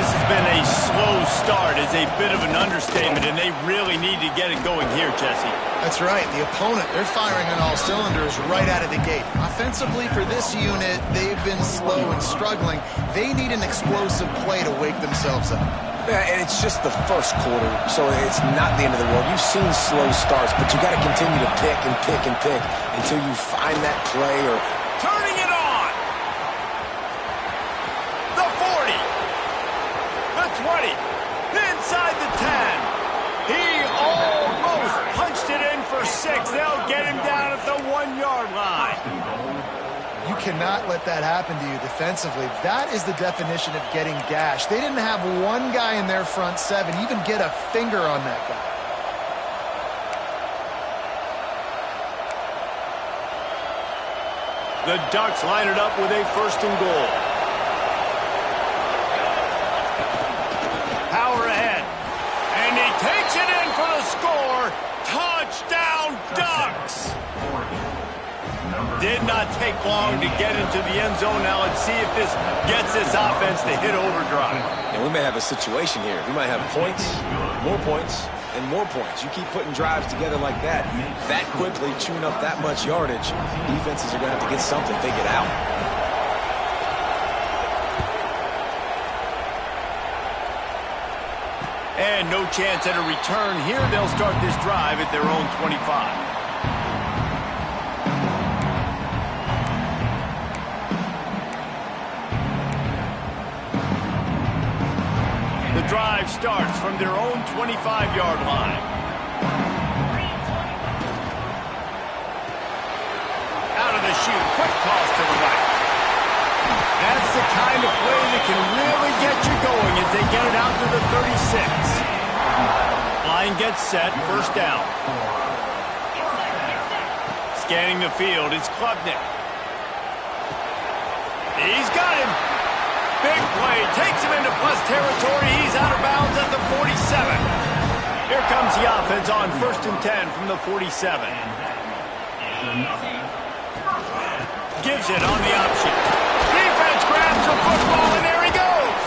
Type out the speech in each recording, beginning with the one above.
this has been a slow start is a bit of an understatement, and they really need to get it going here, Jesse. That's right. The opponent, they're firing on all cylinders right out of the gate. Offensively, for this unit, they've been slow and struggling. They need an explosive play to wake themselves up. Yeah, and it's just the first quarter, so it's not the end of the world. You've seen slow starts, but you got to continue to pick and pick and pick until you find that play or... Turning it on! The 40! The 20! Inside the 10! He almost punched it in for 6. They'll get him down at the 1-yard line. You cannot let that happen to you defensively. That is the definition of getting gashed. They didn't have one guy in their front 7 even get a finger on that guy. The Ducks line it up with a 1st and goal. Power ahead. And he takes it in for the score. Touchdown, Ducks! Did not take long to get into the end zone. Now let's see if this gets this offense to hit overdrive. And we may have a situation here. We might have points, and more points. You keep putting drives together like that quickly, chewing up that much yardage, defenses are going to have to get something figured out. And no chance at a return here. They'll start this drive at their own 25. The drive starts from their own 25-yard line. Out of the chute, quick toss to the right. That's the kind of play that can really get you going as they get it out to the 36. Line gets set, 1st down. Scanning the field, it's Klubnik. He's got him. Big play, takes him into plus territory. He's out of bounds at the 47. Here comes the offense on 1st and 10 from the 47. Gives it on the option. Defense grabs the football, and there he goes.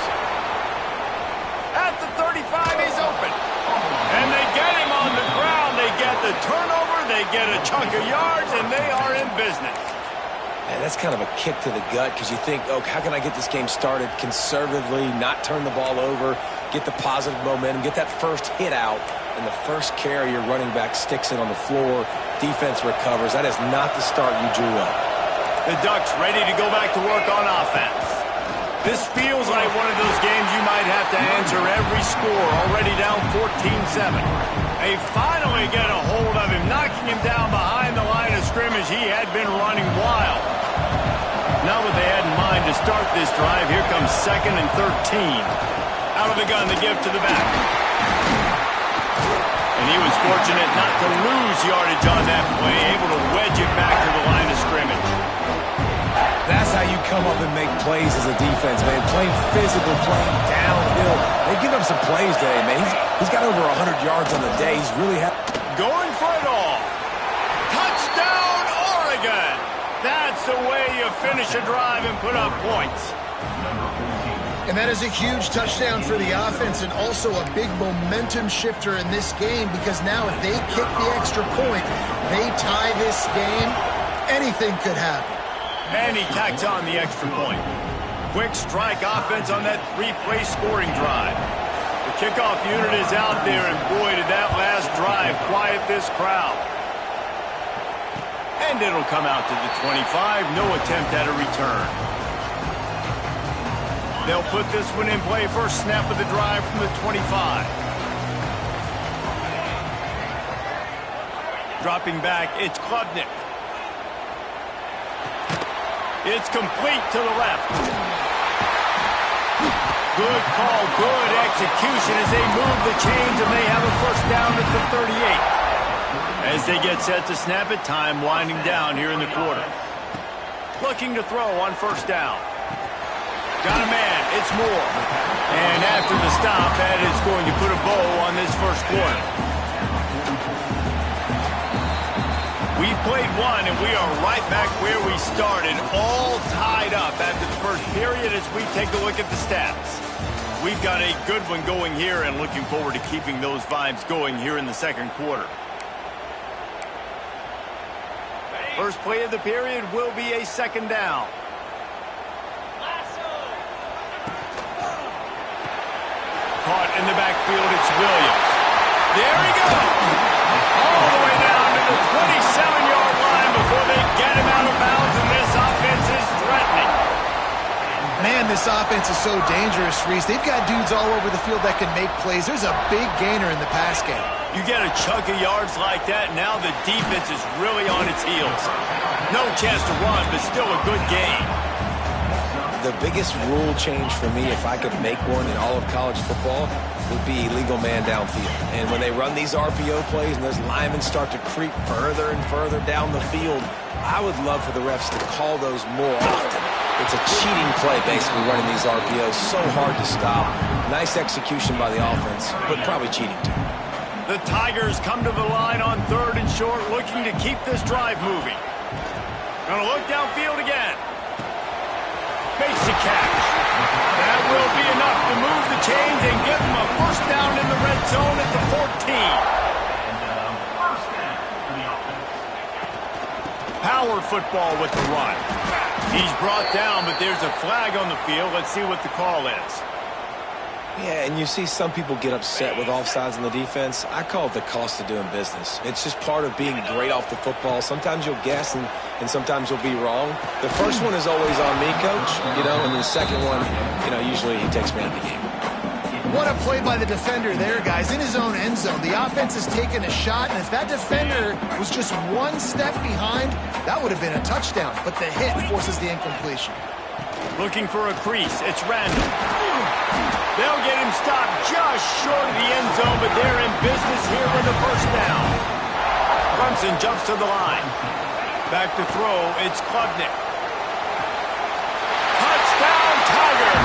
At the 35, he's open. And they get him on the ground. They get the turnover, they get a chunk of yards, and they are in business. Man, that's kind of a kick to the gut because you think, oh, how can I get this game started conservatively, not turn the ball over, get the positive momentum, get that first hit out, and the first carry, your running back sticks it on the floor, defense recovers. That is not the start you drew up. The Ducks ready to go back to work on offense. This feels like one of those games you might have to answer every score, already down 14-7. They finally get a hold of him, knocking him down behind the line of scrimmage. He had been running wild. Not what they had in mind to start this drive. Here comes 2nd and 13. Out of the gun, the give to the back. And he was fortunate not to lose yardage on that play, able to wedge it back to the line of scrimmage. That's how you come up and make plays as a defense, man. Playing physical, playing downhill. They give him some plays today, man. He's got over 100 yards on the day. He's really going for it all. Touchdown, Oregon! That's the way you finish a drive and put up points. And that is a huge touchdown for the offense and also a big momentum shifter in this game because now if they kick the extra point, they tie this game, anything could happen. And he tacks on the extra point. Quick strike offense on that 3-play scoring drive. The kickoff unit is out there, and boy, did that last drive quiet this crowd. And it'll come out to the 25. No attempt at a return. They'll put this one in play. First snap of the drive from the 25. Dropping back, it's Klubnik. It's complete to the left. Good call, good execution as they move the chains, and they have a first down at the 38. As they get set to snap it, time winding down here in the quarter. Looking to throw on first down. Got a man, it's Moore. And after the stop, that is going to put a bow on this first quarter. We've played one, and we are right back where we started, all tied up after the first period as we take a look at the stats. We've got a good one going here and looking forward to keeping those vibes going here in the second quarter. First play of the period will be a second down. Caught in the backfield, it's Williams. There he goes. All the way down to the 27-yard line before they get him out of bounds, and this offense is threatening. Man, this offense is so dangerous, Reese. They've got dudes all over the field that can make plays. There's a big gainer in the pass game. You get a chunk of yards like that, now the defense is really on its heels. No chance to run, but still a good game. The biggest rule change for me, if I could make one in all of college football, would be illegal man downfield. And when they run these RPO plays and those linemen start to creep further and further down the field, I would love for the refs to call those more often. It's a cheating play, basically, running these RPOs. So hard to stop. Nice execution by the offense, but probably cheating too. The Tigers come to the line on 3rd and short, looking to keep this drive moving. Gonna look downfield again. Makes the catch. That will be enough to move the chains and give them a first down in the red zone at the 14. Power football with the run. He's brought down, but there's a flag on the field. Let's see what the call is. Yeah, and you see some people get upset with offsides in the defense. I call it the cost of doing business. It's just part of being great off the football. Sometimes you'll guess and sometimes you'll be wrong. The first one is always on me, Coach, and the second one, usually he takes me out of the game. What a play by the defender there, guys. In his own end zone, the offense has taken a shot, and if that defender was just one step behind, that would have been a touchdown. But the hit forces the incompletion. Looking for a crease. It's Randall. They'll get him stopped just short of the end zone, but they're in business here with the first down. Clemson jumps to the line. Back to throw. It's Klubnik. Touchdown, Tiger.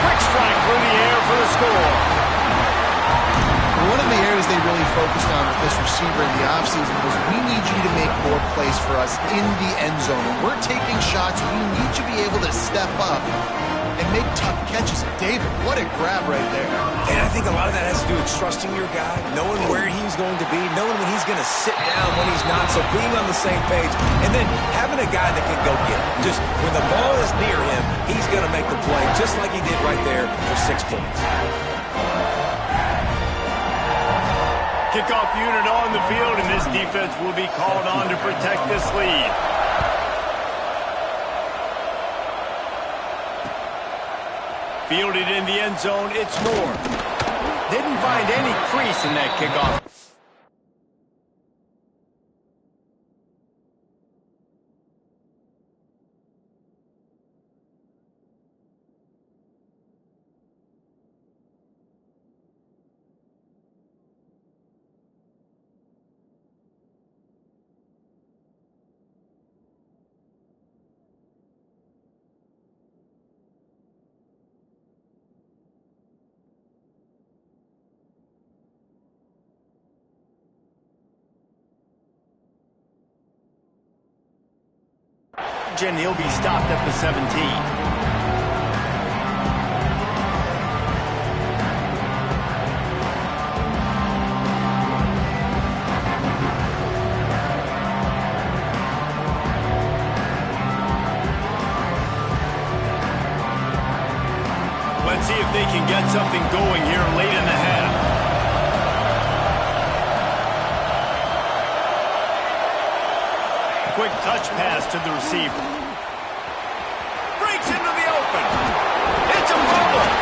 Quick strike through the air for the score. One of the areas they really focused on with this receiver in the offseason was we need you to make more plays for us in the end zone. When we're taking shots, we need you to be able to step up and make tough catches. David, what a grab right there. And I think a lot of that has to do with trusting your guy, knowing where he's going to be, knowing when he's going to sit down, when he's not, so being on the same page, and then having a guy that can go get him. Just when the ball is near him, he's going to make the play, just like he did right there for 6 points. Kickoff unit on the field, and this defense will be called on to protect this lead. Fielded in the end zone, it's Moore. Didn't find any crease in that kickoff. And he'll be stopped at the 17. Let's see if they can get something going here late in the half. Quick touch pass to the receiver. Breaks into the open. It's a fumble.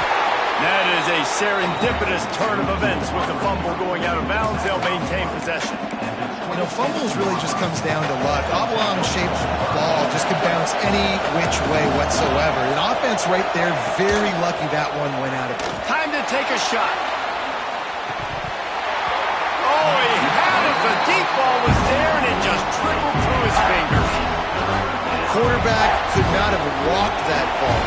That is a serendipitous turn of events with the fumble going out of bounds. They'll maintain possession. Fumbles really just comes down to luck. Oblong-shaped ball just could bounce any which way whatsoever. An offense right there, very lucky that one went out of it. Time to take a shot. Oh, he had it. The deep ball was there, and it just trickled through his fingers. Quarterback could not have walked that ball,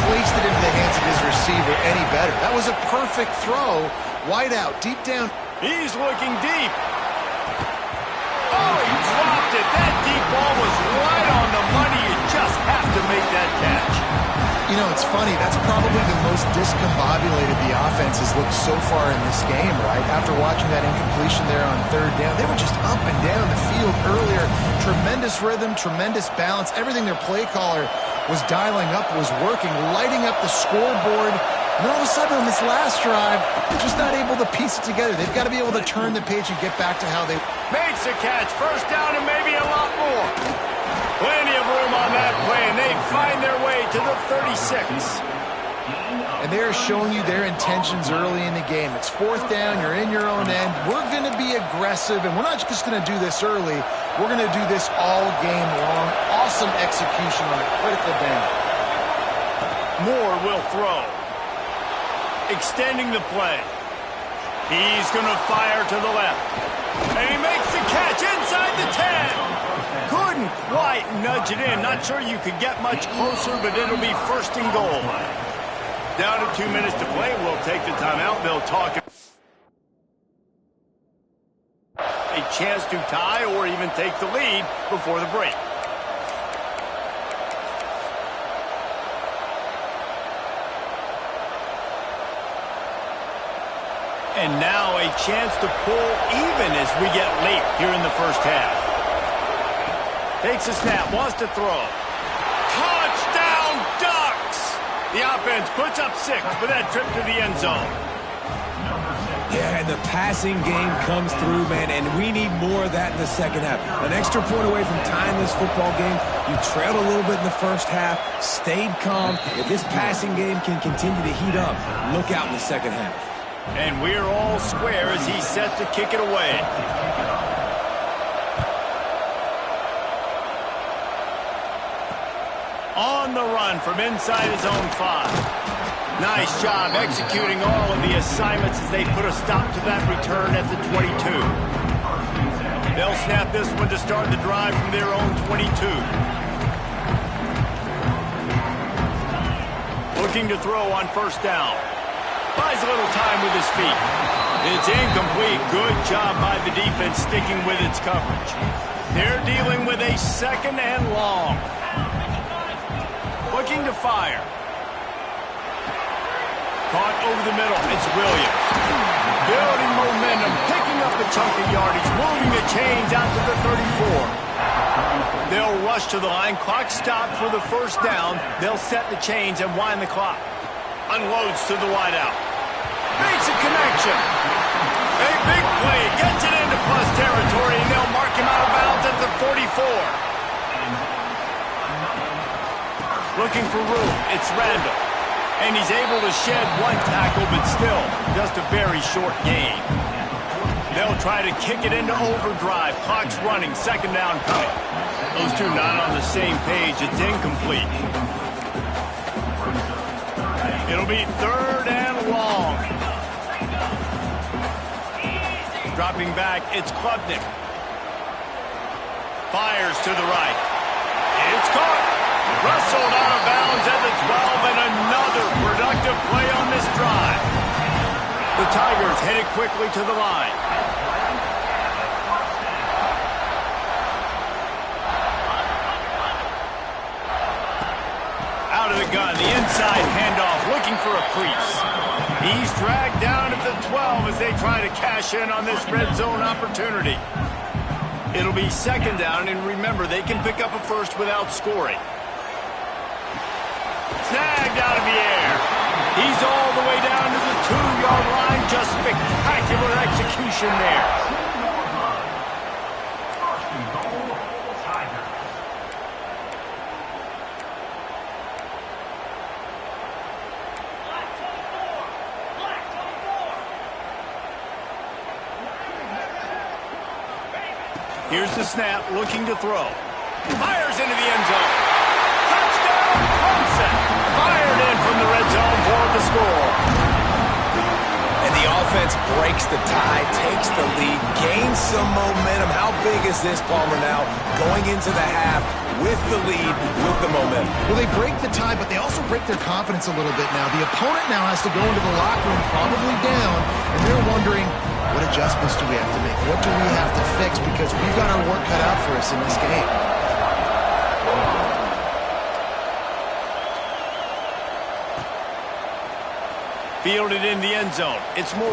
placed it into the hands of his receiver any better. That was a perfect throw. Wide out, deep down. He's looking deep. Oh, he dropped it. That deep ball was right on the money. You just have to make that catch. know, it's funny. That's probably the most discombobulated the offense has looked so far in this game, right? After watching that incompletion there on third down, they were just up and down the field earlier. Tremendous rhythm, tremendous balance. Everything their play caller was dialing up was working, lighting up the scoreboard. And then all of a sudden on this last drive, they're just not able to piece it together. They've got to be able to turn the page and get back to how they... Makes a catch. First down and maybe a lot more. Plenty of room on that play, and they find their way to the 36. And they're showing you their intentions early in the game. It's fourth down. You're in your own end. We're going to be aggressive, and we're not just going to do this early. We're going to do this all game long. Awesome execution on a critical down. Moore will throw. Extending the play. He's going to fire to the left. And he makes the catch inside the 10. Couldn't quite nudge it in. Not sure you could get much closer, but it'll be first and goal. Down to 2 minutes to play. We'll take the timeout. They'll talk. A chance to tie or even take the lead before the break. And now a chance to pull even as we get late here in the first half. Takes a snap, wants to throw. Touchdown Ducks! The offense puts up 6 with that trip to the end zone. Yeah, and the passing game comes through, man, and we need more of that in the second half. An extra point away from tying this football game. You trailed a little bit in the first half, stayed calm. If this passing game can continue to heat up, look out in the second half. And we're all square as he's set to kick it away. On the run from inside his own 5. Nice job executing all of the assignments as they put a stop to that return at the 22. They'll snap this one to start the drive from their own 22. Looking to throw on first down. Buys a little time with his feet. It's incomplete. Good job by the defense sticking with its coverage. They're dealing with a second and long. Looking to fire. Caught over the middle. It's Williams. Building momentum, picking up a chunk of yardage, moving the chains out to the 34. They'll rush to the line. Clock stopped for the first down. They'll set the chains and wind the clock. Unloads to the wideout. Makes a connection. A big play. Gets it into plus territory, and they'll mark him out of bounds at the 44. Looking for room. It's Randall. And he's able to shed one tackle, but still just a very short gain. They'll try to kick it into overdrive. Clock's running. Second down coming. Those two not on the same page. It's incomplete. It'll be third and long. Dropping back, it's Klubnik. Fires to the right. It's caught. Rustled out of bounds at the 12, and another productive play on this drive. The Tigers headed quickly to the line. Out of the gun, the inside handoff, looking for a crease. He's dragged down at the 12 as they try to cash in on this red zone opportunity. It'll be second down, and remember, they can pick up a first without scoring. Snagged out of the air. He's all the way down to the 2-yard line. Just spectacular execution there. Here's the snap, looking to throw. Fires into the end zone. Touchdown, Clemson. Fired in from the red zone for the score. And the offense breaks the tie, takes the lead, gains some momentum. How big is this, Palmer, now? Going into the half with the lead, with the momentum. Well, they break the tie, but they also break their confidence a little bit now. The opponent now has to go into the locker room probably down, and they're wondering, what adjustments do we have to make? What do we have to fix? Because we've got our work cut out for us in this game. Fielded in the end zone. It's Moore.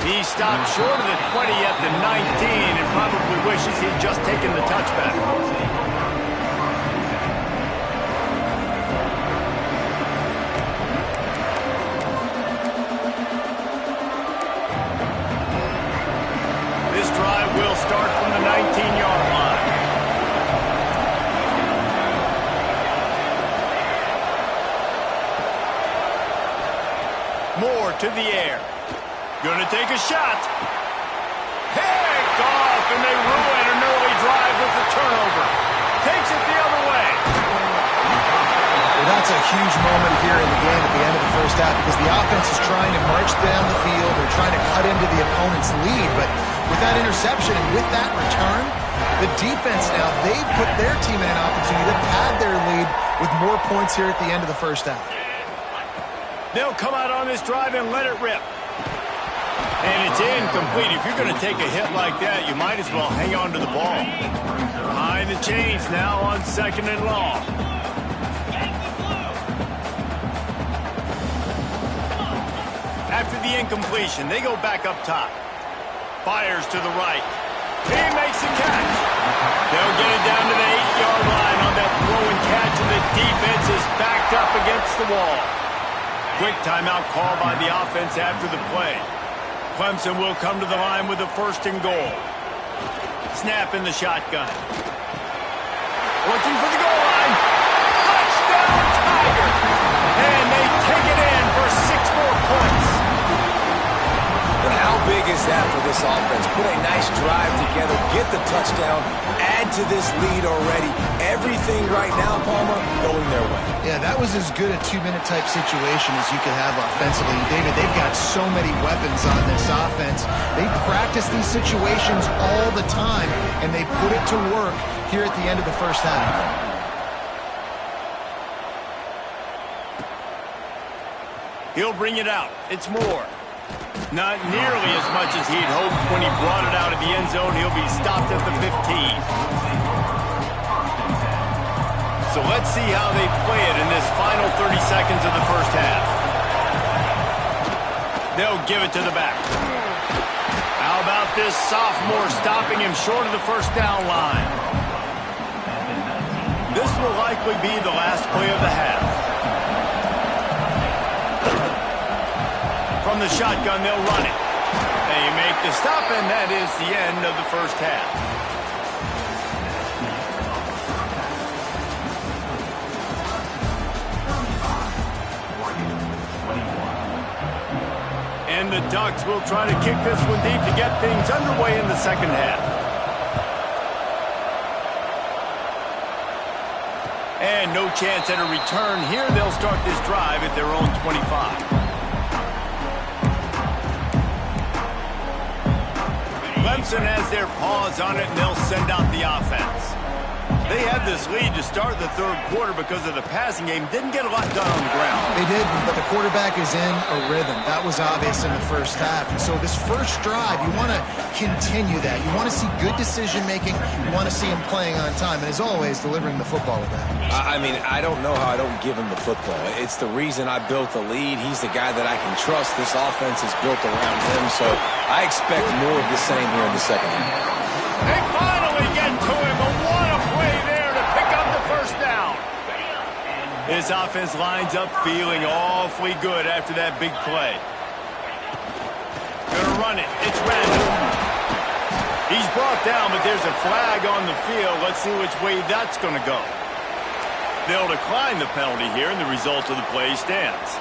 He stopped short of the 20 at the 19 and probably wishes he'd just taken the touchback. This drive will start from the 19-yard line. Moore to the air. Gonna take a shot. Picked off, and they ruin an early drive with the turnover. Takes it the other way. Well, that's a huge moment here in the game at the end of the first half because the offense is trying to march down the field. They're trying to cut into the opponent's lead, but with that interception and with that return, the defense now, they've put their team in an opportunity to pad their lead with more points here at the end of the first half. They'll come out on this drive and let it rip. And it's incomplete. If you're going to take a hit like that, you might as well hang on to the ball. Behind the chains now on 2nd and long. After the incompletion, they go back up top. Fires to the right. He makes the catch. They'll get it down to the 8-yard line on that throw and catch, and the defense is backed up against the wall. Quick timeout call by the offense after the play. Clemson will come to the line with a 1st and goal. Snap in the shotgun. Looking for the goal line. Touchdown, Tiger! And they take it in for 6 more points. But how big is that for this offense? Put a nice drive together, get the touchdown, add to this lead already. Everything right now, Palmer, going their way. Yeah, that was as good a 2-minute type situation as you could have offensively. David, they've got so many weapons on this offense. They practice these situations all the time, and they put it to work here at the end of the first half. He'll bring it out. It's Moore. Not nearly as much as he'd hoped when he brought it out of the end zone. He'll be stopped at the 15. So let's see how they play it in this final 30 seconds of the first half. They'll give it to the back. How about this sophomore stopping him short of the first down line? This will likely be the last play of the half. From the shotgun, they'll run it. They make the stop, and that is the end of the first half. And the Ducks will try to kick this one deep to get things underway in the second half. And no chance at a return here. They'll start this drive at their own 25. Clemson has their paws on it, and they'll send out the offense. They had this lead to start the third quarter because of the passing game. Didn't get a lot done on the ground. They did, but the quarterback is in a rhythm. That was obvious in the first half. And so this first drive, you want to continue that. You want to see good decision-making. You want to see him playing on time. And as always, delivering the football with that. I mean, I don't know how I don't give him the football. It's the reason I built the lead. He's the guy that I can trust. This offense is built around him, so I expect more of the same here in the second half. They finally get to him, but what a play there to pick up the first down. His offense lines up feeling awfully good after that big play. Gonna run it. It's Randall. He's brought down, but there's a flag on the field. Let's see which way that's gonna go. They'll decline the penalty here, and the result of the play stands.